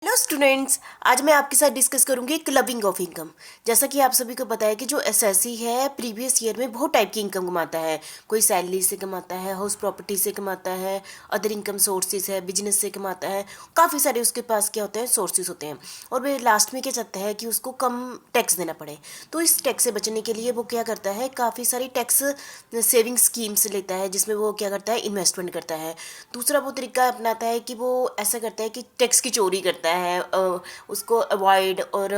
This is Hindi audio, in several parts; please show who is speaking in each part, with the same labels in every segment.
Speaker 1: हेलो स्टूडेंट्स, आज मैं आपके साथ डिस्कस करूंगी क्लबिंग ऑफ इनकम। जैसा कि आप सभी को पता है कि जो एसएससी है प्रीवियस ईयर में बहुत टाइप की इनकम कमाता है। कोई सैलरी से कमाता है, हाउस प्रॉपर्टी से कमाता है, अदर इनकम सोर्सेज है, बिजनेस से कमाता है। काफ़ी सारे उसके पास क्या होते हैं, सोर्सेज होते हैं। और वे लास्ट में क्या चाहता है कि उसको कम टैक्स देना पड़े। तो इस टैक्स से बचने के लिए वो क्या करता है, काफ़ी सारी टैक्स सेविंग स्कीम्स लेता है, जिसमें वो क्या करता है, इन्वेस्टमेंट करता है। दूसरा वो तरीका अपनाता है कि वो ऐसा करता है कि टैक्स की चोरी करता है, उसको अवॉइड और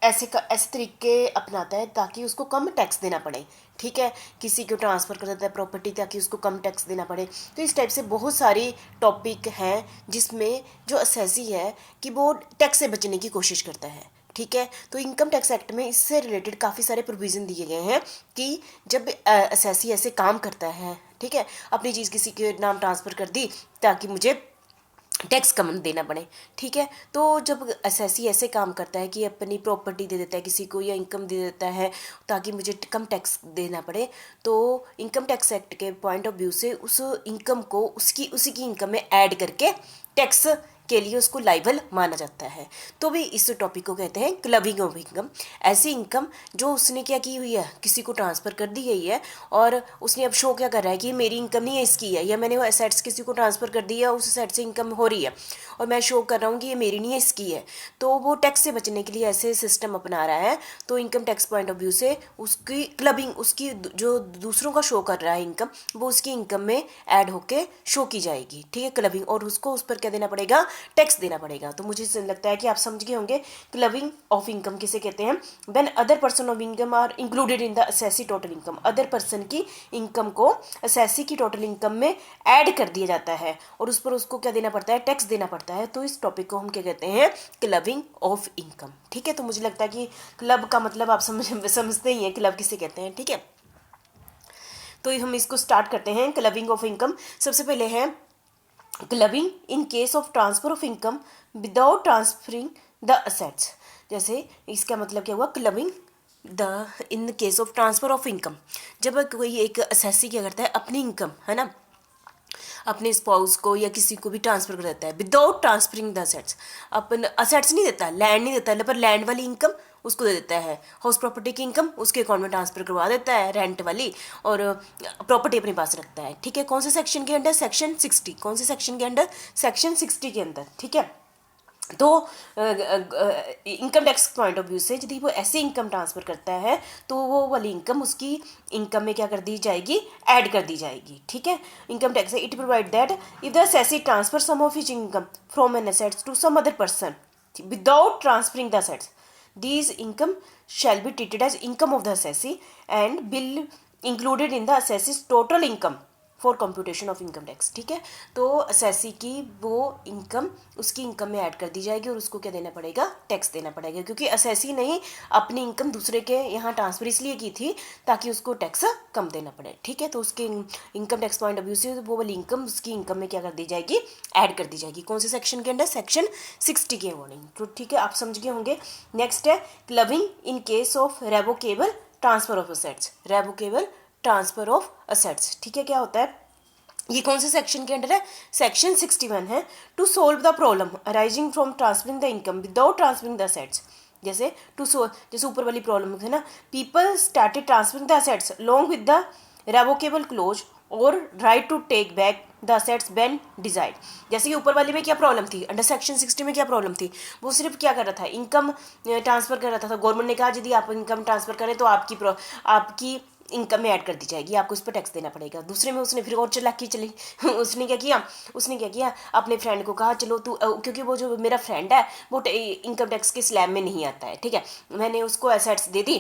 Speaker 1: ऐसे तरीके अपनाता है ताकि उसको कम टैक्स देना पड़े। ठीक है, किसी को ट्रांसफ़र कर देता है प्रॉपर्टी ताकि उसको कम टैक्स देना पड़े। तो इस टाइप से बहुत सारी टॉपिक हैं जिसमें जो असेसी है कि वो टैक्स से बचने की कोशिश करता है। ठीक है, तो इनकम टैक्स एक्ट में इससे रिलेटेड काफ़ी सारे प्रोविज़न दिए गए हैं कि जब असेसी ऐसे काम करता है, ठीक है, अपनी चीज़ किसी के नाम ट्रांसफ़र कर दी ताकि मुझे टैक्स कम देना पड़े। ठीक है, तो जब एसएससी ऐसे काम करता है कि अपनी प्रॉपर्टी दे देता है किसी को या इनकम दे देता है ताकि मुझे कम टैक्स देना पड़े, तो इनकम टैक्स एक्ट के पॉइंट ऑफ व्यू से उस इनकम को उसी की इनकम में ऐड करके टैक्स के लिए उसको लाइबल माना जाता है। तो भी इस टॉपिक को कहते हैं क्लबिंग ऑफ इनकम। ऐसी इनकम जो उसने क्या की हुई है, किसी को ट्रांसफ़र कर दी गई है और उसने अब शो क्या कर रहा है कि मेरी इनकम नहीं है, इसकी है, या मैंने वो एसेट्स किसी को ट्रांसफ़र कर दी है, उस एसेट से इनकम हो रही है और मैं शो कर रहा हूँ कि ये मेरी नहीं है, इसकी है। तो वो टैक्स से बचने के लिए ऐसे सिस्टम अपना रहा है। तो income tax point of view से उसकी क्लबिंग, उसकी जो दूसरों का शो कर रहा है इनकम, वो उसकी इनकम में ऐड होके शो की जाएगी। ठीक है, क्लबिंग, और उसको उस पर क्या देना पड़ेगा, टैक्स देना पड़ेगा। तो मुझे लगता है कि आप समझ गए होंगे क्लबिंग ऑफ इनकम किसे कहते हैं। When other person of income are included in the assessee total income, other person की इनकम को असेसी की टोटल इनकम में ऐड कर दिया जाता है और उस पर उसको क्या देना पड़ता है, टैक्स देना पड़ता है। तो इस टॉपिक को हम क्या कहते हैं, क्लबिंग ऑफ इनकम। ठीक है, तो मुझे लगता है कि क्लब का मतलब आप समझते ही हैं, क्लब किसे कहते हैं। ठीक है, तो हम इसको स्टार्ट करते हैं। क्लबिंग ऑफ इनकम सबसे पहले है clubbing in case of transfer of income without transferring the assets. जैसे इसका मतलब क्या हुआ, clubbing the in case of transfer of income, जब कोई एक असेसी क्या करता है, अपनी इनकम है ना, अपने स्पाउस को या किसी को भी ट्रांसफर कर देता है without transferring the assets. Upon assets नहीं देता, लैंड नहीं देता, पर लैंड वाली इनकम उसको दे देता है, हाउस प्रॉपर्टी की इनकम उसके अकाउंट में ट्रांसफर करवा देता है, रेंट वाली, और प्रॉपर्टी अपने पास रखता है। ठीक है, कौन से सेक्शन के अंडर, सेक्शन 60। कौन से सेक्शन के अंडर, सेक्शन 60 के अंदर। ठीक है, तो income tax point of view से यदि वो ऐसे इनकम ट्रांसफ़र करता है तो वो वाली इनकम उसकी इनकम में क्या कर दी जाएगी, ऐड कर दी जाएगी। ठीक है, income tax it provide that if the assessee transfer some of his income from an assets to some other person without transferring the assets, these income shall be treated as income of the assessee and will included in the assessee's total income for computation of income tax. ठीक है, तो असेसी की वो इनकम उसकी इनकम में ऐड कर दी जाएगी और उसको क्या देना पड़ेगा, टैक्स देना पड़ेगा, क्योंकि असेसी ने अपनी इनकम दूसरे के यहाँ ट्रांसफर इसलिए की थी ताकि उसको टैक्स कम देना पड़े। ठीक है, तो उसके income tax point of view से वो वाली इनकम उसकी इनकम में क्या कर दी जाएगी, ऐड कर दी जाएगी। कौन से सेक्शन के अंडर, सेक्शन 60 के अकॉर्डिंग। तो ठीक है, आप समझ गए होंगे। नेक्स्ट है clubbing in case of revocable transfer of assets, revocable transfer of assets. ठीक है, क्या होता है, ये कौन से सेक्शन के अंडर है, सेक्शन 61 है। To solve the problem arising from transferring the income without transferring the assets, जैसे जैसे ऊपर वाली प्रॉब्लम है ना, people started transferring the assets long with the revocable clause और right to take back the assets when desired. जैसे कि ऊपर वाले में क्या प्रॉब्लम थी, अंडर सेक्शन 60 में क्या प्रॉब्लम थी, वो सिर्फ क्या कर रहा था, इनकम ट्रांसफर कर रहा था। गवर्नमेंट ने कहा यदि आप इनकम ट्रांसफर करें तो आपकी इनकम में ऐड कर दी जाएगी, आपको इस पर टैक्स देना पड़ेगा। दूसरे में उसने फिर और चालाकी चली उसने क्या किया, अपने फ्रेंड को कहा चलो तू, क्योंकि वो जो मेरा फ्रेंड है वो इनकम टैक्स के स्लैब में नहीं आता है। ठीक है, मैंने उसको एसेट्स दे दी,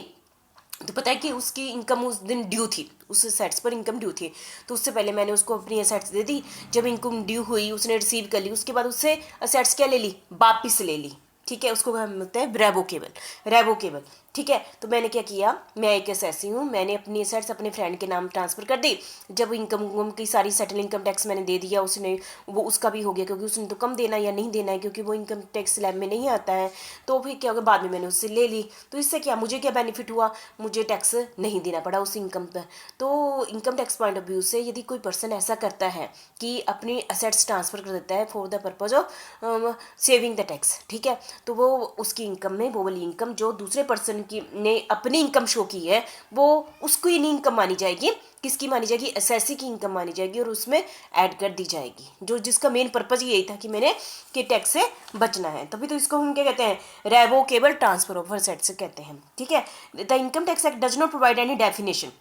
Speaker 1: तो पता है कि उसकी इनकम उस दिन ड्यू थी, उस एसेट्स पर इनकम ड्यू थी, तो उससे पहले मैंने उसको अपनी एसेट्स दे दी। जब इनकम ड्यू हुई उसने रिसीव कर ली, उसके बाद उससे एसेट्स क्या ले ली, वापिस ले ली। ठीक है, उसको हम बोलते हैं रेवोकेबल, रेवोकेबल। ठीक है। तो मैंने क्या किया, मैं एक एसएससी हूँ, मैंने अपनी एसेट्स अपने फ्रेंड के नाम ट्रांसफ़र कर दी। जब इनकम की सारी सेटल इनकम टैक्स मैंने दे दिया, उसने वो उसका भी हो गया, क्योंकि उसने तो कम देना या नहीं देना है, क्योंकि वो इनकम टैक्स स्लैब में नहीं आता है। तो फिर क्या होगा, बाद में मैंने उससे ले ली, तो इससे क्या मुझे क्या बेनिफिट हुआ, मुझे टैक्स नहीं देना पड़ा उस इनकम पर। तो income tax point of view से यदि कोई पर्सन ऐसा करता है कि अपनी असेट्स ट्रांसफ़र कर देता है for the purpose of saving the tax, ठीक है, तो वो उसकी इनकम में वो वाली इनकम जो दूसरे पर्सन की ने अपनी इनकम शो की है, वो उसको ही नहीं इनकम मानी जाएगी, किसकी मानी जाएगी, एसएससी की इनकम मानी जाएगी, और उसमें ऐड कर दी जाएगी, जो जिसका मेन पर्पज यही था कि मैंने कि टैक्स से बचना है। तभी तो इसको हम क्या कहते हैं, रेवोकेबल ट्रांसफर ऑफ असेट्स कहते हैं, ठीक है। The income tax act does not provide any definition.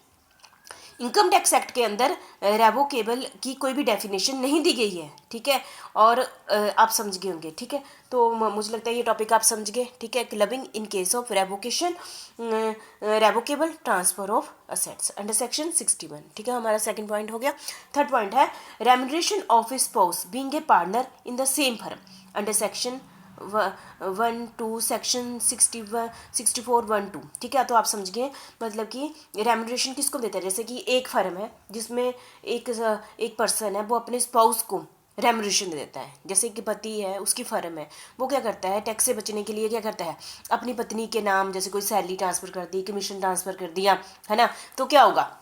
Speaker 1: Income tax act के अंदर रेवोकेबल की कोई भी डेफिनेशन नहीं दी गई है, ठीक है। और आप समझ गए होंगे, ठीक है। तो मुझे लगता है ये टॉपिक आप समझ गए, ठीक है। Clubbing in case of revocation, revocable transfer of assets under section 61, ठीक है। हमारा सेकंड पॉइंट हो गया। थर्ड पॉइंट है remuneration of a spouse being a partner in the same firm under section 1 2 section 64 1 2, ठीक है। तो आप समझ गए, मतलब कि रेम्यूनरेशन किसको देता है, जैसे कि एक फर्म है जिसमें एक पर्सन है, वो अपने स्पाउस को रेम्यूनरेशन दे देता है। जैसे कि पति है, उसकी फर्म है, वो क्या करता है, टैक्स से बचने के लिए क्या करता है, अपनी पत्नी के नाम जैसे कोई सैलरी ट्रांसफ़र कर दी, कमीशन ट्रांसफ़र कर दिया, है ना, तो क्या होगा,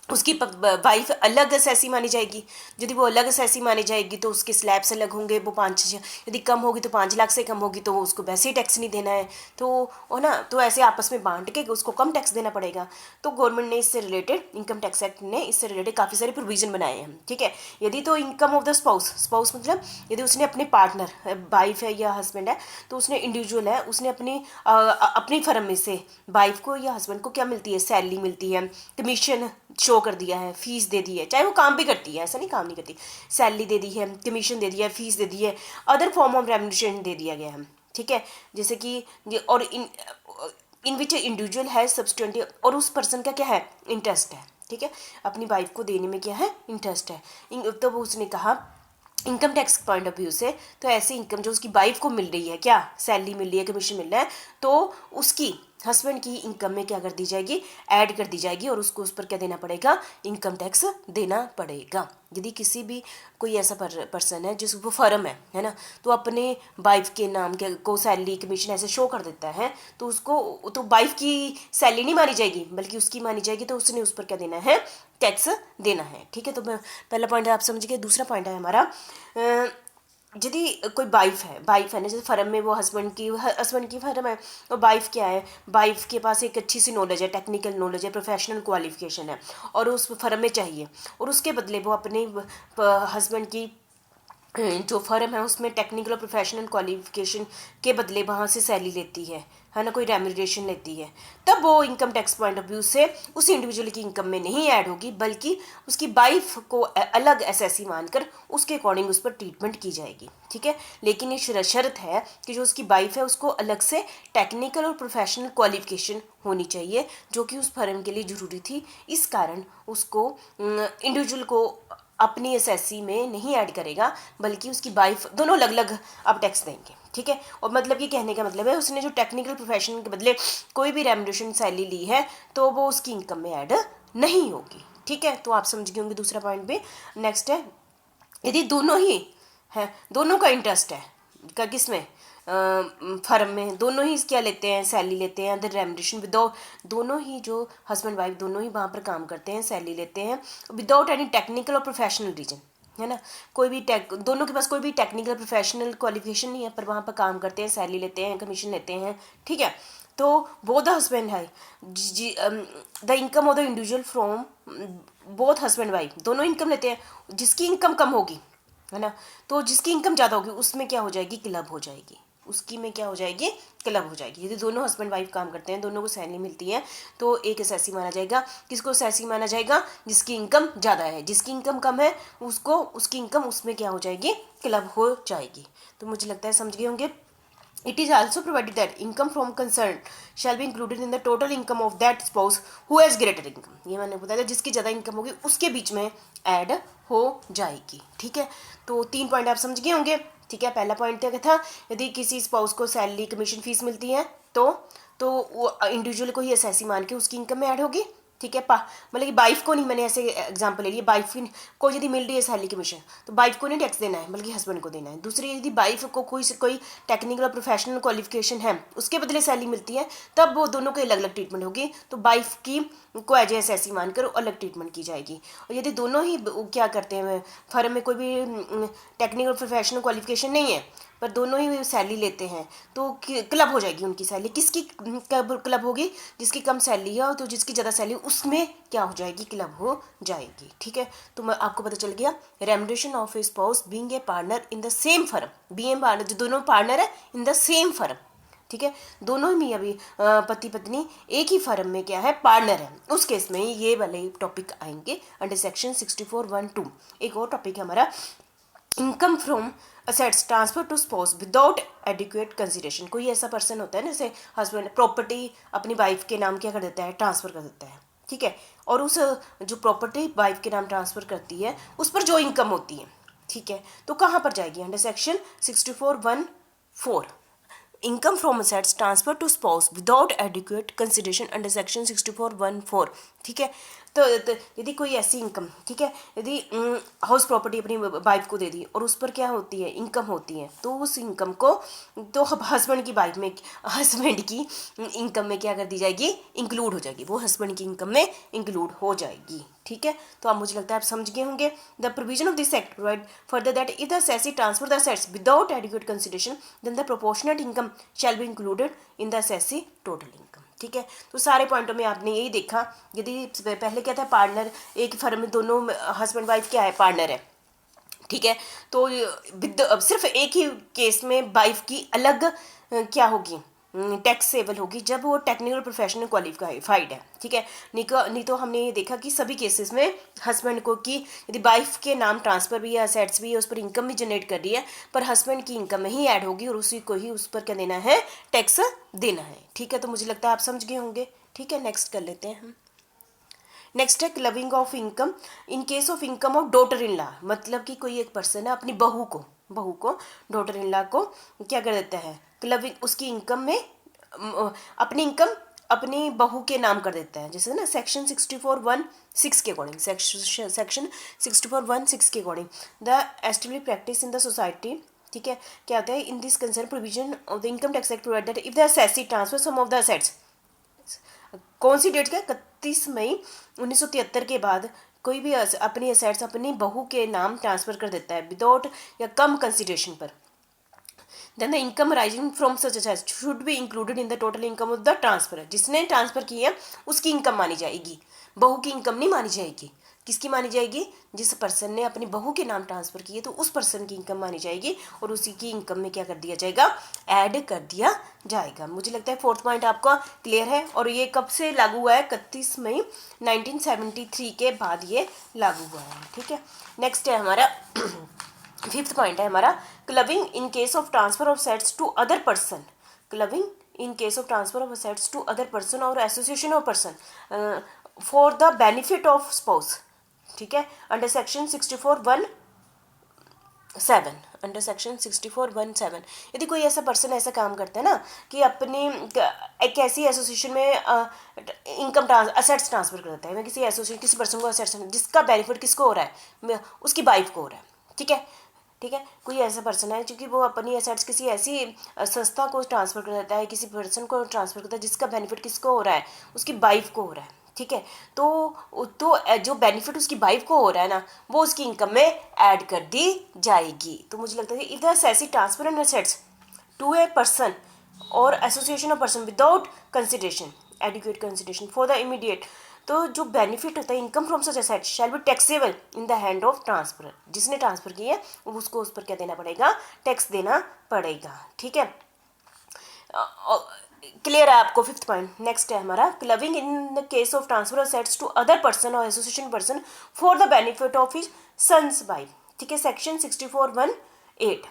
Speaker 1: उसकी वाइफ अलग एसएससी मानी जाएगी। यदि वो अलग एसएससी मानी जाएगी तो उसके स्लैब्स अलग होंगे, वो 5, यदि कम होगी तो 5 लाख से कम होगी तो उसको वैसे ही टैक्स नहीं देना है, तो हो ना, तो ऐसे आपस में बांट के उसको कम टैक्स देना पड़ेगा। तो गवर्नमेंट ने इससे रिलेटेड, इनकम टैक्स एक्ट ने इससे रिलेटेड काफ़ी सारे प्रोविजन बनाए हैं, ठीक है। यदि तो इनकम ऑफ द स्पाउस मतलब यदि उसने अपने पार्टनर, वाइफ है या हस्बैंड है, तो उसने इंडिविजुअल है, उसने अपनी फर्म में से वाइफ को या हस्बैंड को क्या मिलती है, सैलरी मिलती है, कमीशन शो कर दिया है, फीस दे दी है, चाहे वो काम भी करती है, ऐसा नहीं काम नहीं करती, सैलरी दे दी है, कमीशन दे दिया है, फीस दे दी है, अदर फॉर्म ऑफ रेम्यूनरेशन दे दिया गया है, ठीक है। जैसे कि और इन विच इंडिविजुअल है सब्सटेंटिव, और उस पर्सन का क्या है, इंटरेस्ट है, ठीक है, अपनी वाइफ को देने में क्या है, इंटरेस्ट है। तो उसने कहा income tax point of view से, तो ऐसी इनकम जो उसकी वाइफ को मिल रही है, क्या सैलरी मिल रही है, कमीशन मिल रहा है, तो उसकी हस्बैंड की इनकम में क्या कर दी जाएगी, ऐड कर दी जाएगी, और उसको उस पर क्या देना पड़ेगा, इनकम टैक्स देना पड़ेगा। यदि किसी भी कोई ऐसा पर्सन है जिसको फर्म है ना, तो अपने वाइफ के नाम के को सैलरी कमीशन ऐसे शो कर देता है, तो उसको तो वाइफ की सैलरी नहीं मानी जाएगी, बल्कि उसकी मानी जाएगी, तो उसने उस पर क्या देना है, टैक्स देना है, ठीक है। तो पहला पॉइंट आप समझ गए। दूसरा पॉइंट है हमारा, यदि कोई वाइफ है ना, जैसे फर्म में वो हस्बैंड की फर्म है, और वाइफ क्या है, वाइफ के पास एक अच्छी सी नॉलेज है, टेक्निकल नॉलेज है, प्रोफेशनल क्वालिफिकेशन है, और उस फर्म में चाहिए, और उसके बदले वो अपने हस्बैंड की जो फर्म है उसमें टेक्निकल और प्रोफेशनल क्वालिफिकेशन के बदले वहाँ से सैलरी लेती है ना, कोई रेम्यूनरेशन लेती है, तब वो income tax point of view से उस इंडिविजुअल की इनकम में नहीं ऐड होगी, बल्कि उसकी वाइफ को अलग एसएससी मानकर उसके अकॉर्डिंग उस पर ट्रीटमेंट की जाएगी, ठीक है। लेकिन ये शर्त है कि जो उसकी वाइफ है उसको अलग से टेक्निकल और प्रोफेशनल क्वालिफिकेशन होनी चाहिए, जो कि उस फर्म के लिए ज़रूरी थी। इस कारण उसको इंडिविजुअल को अपनी एसएससी में नहीं ऐड करेगा, बल्कि उसकी वाइफ, दोनों अलग अलग अब टैक्स देंगे, ठीक है। और मतलब ये कहने का मतलब है, उसने जो टेक्निकल प्रोफेशन के बदले कोई भी रेम्यूनरेशन सैलरी ली है, तो वो उसकी इनकम में ऐड नहीं होगी, ठीक है। तो आप समझ गए होंगे दूसरा पॉइंट भी। नेक्स्ट है, यदि दोनों ही हैं, दोनों का इंटरेस्ट है का किसमें, फर्म में, दोनों ही क्या लेते हैं, सैलरी लेते हैं, अदर रेम्यूनरेशन विदाउट, दोनों ही जो हस्बैंड वाइफ दोनों ही वहाँ पर काम करते हैं, सैलरी लेते हैं विदाउट एनी टेक्निकल और प्रोफेशनल रीजन, है ना, कोई भी दोनों के पास कोई भी टेक्निकल प्रोफेशनल क्वालिफिकेशन नहीं है, पर वहाँ पर काम करते हैं, सैलरी लेते हैं, कमीशन लेते हैं, ठीक है। तो बोथ द हस्बैंड है, the income of the individual from both husband wife दोनों इनकम लेते हैं, जिसकी इनकम कम होगी, है ना, तो जिसकी इनकम ज़्यादा होगी उसमें क्या हो जाएगी, क्लब हो जाएगी, उसकी में क्या हो जाएगी, क्लब हो जाएगी। यदि दोनों हस्बैंड वाइफ काम करते हैं, दोनों को सैलरी मिलती है, तो एक एसएससी माना जाएगा। किसको एसएससी माना जाएगा, जिसकी इनकम ज़्यादा है, जिसकी इनकम कम है उसको उसकी इनकम उसमें क्या हो जाएगी, क्लब हो जाएगी। तो मुझे लगता है समझ गए होंगे। It is also provided that income from concern shall be included in the total income of that spouse who has greater income। ये मैंने बताया, जिसकी ज़्यादा इनकम होगी उसके बीच में ऐड हो जाएगी, ठीक है। तो 3 पॉइंट आप समझ गए होंगे। ठीक है। पहला पॉइंट क्या था, यदि किसी स्पाउस को सैलरी कमीशन फीस मिलती है तो वो इंडिविजुअल को ही एसएससी मान के उसकी इनकम में ऐड होगी, ठीक है। मतलब कि वाइफ को नहीं, मैंने ऐसे एग्जांपल ले लिया, वाइफ को यदि मिल रही है सैलरी कमीशन तो वाइफ को नहीं टैक्स देना है बल्कि हस्बैंड को देना है। दूसरी, यदि वाइफ को कोई टेक्निकल और प्रोफेशनल क्वालिफिकेशन है उसके बदले सैलरी मिलती है तब वो दोनों को अलग अलग ट्रीटमेंट होगी, तो वाइफ की को एज एसएससी मानकर अलग ट्रीटमेंट की जाएगी। और यदि दोनों ही क्या करते हैं, फर्म में कोई भी टेक्निकल प्रोफेशनल क्वालिफिकेशन नहीं है पर दोनों ही सैलरी लेते हैं तो क्लब हो जाएगी उनकी सैलरी। किसकी क्लब होगी, जिसकी कम सैलरी है, तो जिसकी ज़्यादा सैलरी उसमें क्या हो जाएगी, क्लब हो जाएगी, ठीक है। तो मैं आपको पता चल गया remuneration of a spouse being a partner in the same firm, being partner जो दोनों पार्टनर है इन द सेम फर्म, ठीक है। दोनों ही अभी पति पत्नी एक ही फर्म में क्या है, पार्टनर है, उस केस में ये वाले टॉपिक आएंगे अंडर सेक्शन 64(1)(2)। एक और टॉपिक है हमारा income from assets transfer to spouse without adequate consideration. कोई ऐसा पर्सन होता है ना, जैसे हस्बैंड प्रॉपर्टी अपनी वाइफ के नाम क्या कर देता है, ट्रांसफर कर देता है, ठीक है। और उस जो प्रॉपर्टी वाइफ के नाम ट्रांसफर करती है उस पर जो इनकम होती है, ठीक है, तो कहाँ पर जाएगी, under section 64(1)(4) income from assets transfer to spouse without adequate consideration under section 64(1)(4), ठीक है। तो यदि कोई ऐसी इनकम, ठीक है, यदि हाउस प्रॉपर्टी अपनी वाइफ को दे दी और उस पर क्या होती है, इनकम होती है, तो उस इनकम को तो हस्बैंड की वाइफ में, हस्बैंड की इनकम में क्या कर दी जाएगी, इंक्लूड हो जाएगी, वो हस्बैंड की इनकम में इंक्लूड हो जाएगी, ठीक है। तो अब मुझे लगता है आप समझ गए होंगे। The provision of this act provide further that if the assessee transfer the assets without adequate consideration then the proportionate income shall be included in the assessee total income, ठीक है। तो सारे पॉइंटों में आपने यही देखा, यदि पहले क्या था, पार्टनर एक फर्म में दोनों हस्बैंड वाइफ क्या है, पार्टनर है, ठीक है। तो सिर्फ एक ही केस में वाइफ की अलग क्या होगी, टैक्सेबल होगी, जब वो टेक्निकल प्रोफेशनल क्वालिफाइड है, ठीक है। नहीं तो हमने ये देखा कि सभी केसेस में हस्बैंड को कि यदि वाइफ के नाम ट्रांसफर भी है, असेट्स भी है, उस पर इनकम भी जनरेट कर रही है, पर हस्बैंड की इनकम में ही ऐड होगी और उसी को ही उस पर क्या देना है, टैक्स देना है, ठीक है। तो मुझे लगता है आप समझ गए होंगे, ठीक है। नेक्स्ट कर लेते हैं हम। नेक्स्ट है clubbing of income in case of income of daughter in law. मतलब कि कोई एक पर्सन है अपनी बहू को डॉटर इन लॉ को क्या कर देता है, क्लबिंग, उसकी इनकम में अपनी इनकम अपनी बहू के नाम कर देता है, जैसे ना सेक्शन 64(1)(6) के अकॉर्डिंग, सेक्शन 64(1)(6) के according the establish practice in the society, ठीक है। क्या होता है, in this concern provision of the income tax act provide that if the assessee transfer some of the assets, कौन सी डेट का, 31 मई 1973 के बाद कोई भी अपनी असेट्स अपनी बहू के नाम ट्रांसफर कर देता है विदाउट या कम कंसिडरेशन पर, then the income arising from such assets should be included in the total income of the transfer. जिसने ट्रांसफर की है उसकी इनकम मानी जाएगी, बहू की इनकम नहीं मानी जाएगी। किसकी मानी जाएगी, जिस पर्सन ने अपनी बहू के नाम ट्रांसफर किए तो उस पर्सन की इनकम मानी जाएगी और उसी की इनकम में क्या कर दिया जाएगा, ऐड कर दिया जाएगा। मुझे लगता है फोर्थ पॉइंट आपका क्लियर है। और ये कब से लागू हुआ है, 31 मई 1973 के बाद ये लागू हुआ है, ठीक है। नेक्स्ट है हमारा फिफ्थ पॉइंट है हमारा clubbing in case of transfer of sets to other person. Clubbing in case of transfer of sets to other person और association of person for the benefit of spouse, ठीक है, अंडर सेक्शन 64(1)(7), अंडर सेक्शन 64(1)(7। यदि कोई ऐसा पर्सन ऐसा काम करता है ना कि अपनी एक ऐसी एसोसिएशन में इनकम असेट्स ट्रांसफर कर देता है, मैं किसी एसोसिएशन किसी पर्सन को असेट्स, जिसका बेनिफिट किसको हो रहा है, उसकी वाइफ को हो रहा है, ठीक है, ठीक है। कोई ऐसा पर्सन है क्योंकि वो अपनी एसेट्स किसी ऐसी संस्था को ट्रांसफर कर देता है, किसी पर्सन को ट्रांसफर करता है जिसका बेनिफिट किसको हो रहा है, उसकी वाइफ को हो रहा है, ठीक है। तो जो बेनिफिट उसकी वाइफ को हो रहा है ना वो उसकी इनकम में ऐड कर दी जाएगी। तो मुझे लगता है if the assessee transfer an assets to a person और association of person without consideration adequate consideration for the immediate, तो जो बेनिफिट होता है income from such asset shall be taxable in the hand of transfer. जिसने ट्रांसफर किया है उसको उस पर क्या देना पड़ेगा, टैक्स देना पड़ेगा, ठीक है। क्लियर है आपको फिफ्थ पॉइंट। नेक्स्ट है हमारा clubbing in the case of transfer of sets to other person और association person for the benefit of his son's wife, ठीक है, सेक्शन 64(1)(8),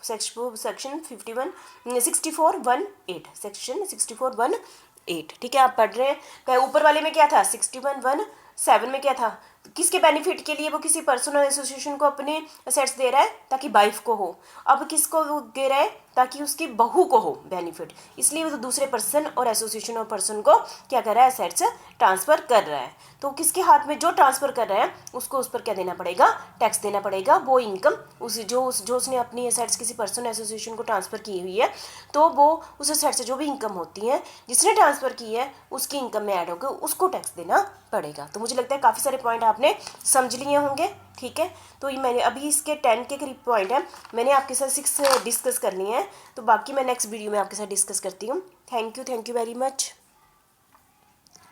Speaker 1: सेक्शन 64(1)(8), सेक्शन 64(1)(8, ठीक है। आप पढ़ रहे हैं ऊपर वाले में क्या था, 61(1)(7) में क्या था, किसके बेनिफिट के लिए वो किसी पर्सन और एसोसिएशन को अपने असेट्स दे रहा है, ताकि वाइफ को हो। अब किसको वो दे रहा है, ताकि उसकी बहू को हो बेनिफिट, इसलिए वो तो दूसरे पर्सन और एसोसिएशन और पर्सन को क्या कर रहा है, असेट्स ट्रांसफर कर रहा है। तो किसके हाथ में जो ट्रांसफर कर रहा है उसको उस पर क्या देना पड़ेगा, टैक्स देना पड़ेगा। वो इनकम जो उसने अपनी असेट्स किसी पर्सन एसोसिएशन को ट्रांसफर की हुई है, तो वो उस असेट से जो भी इनकम होती है जिसने ट्रांसफर की है उसकी इनकम में ऐड होकर उसको टैक्स देना पड़ेगा। तो मुझे लगता है काफ़ी सारे पॉइंट आपने समझ लिए होंगे। ठीक है, तो ये मैंने अभी इसके 10 के करीब पॉइंट है, मैंने आपके साथ 6 डिस्कस करनी है, तो बाकी मैं नेक्स्ट वीडियो में आपके साथ डिस्कस करती हूँ। Thank you very much.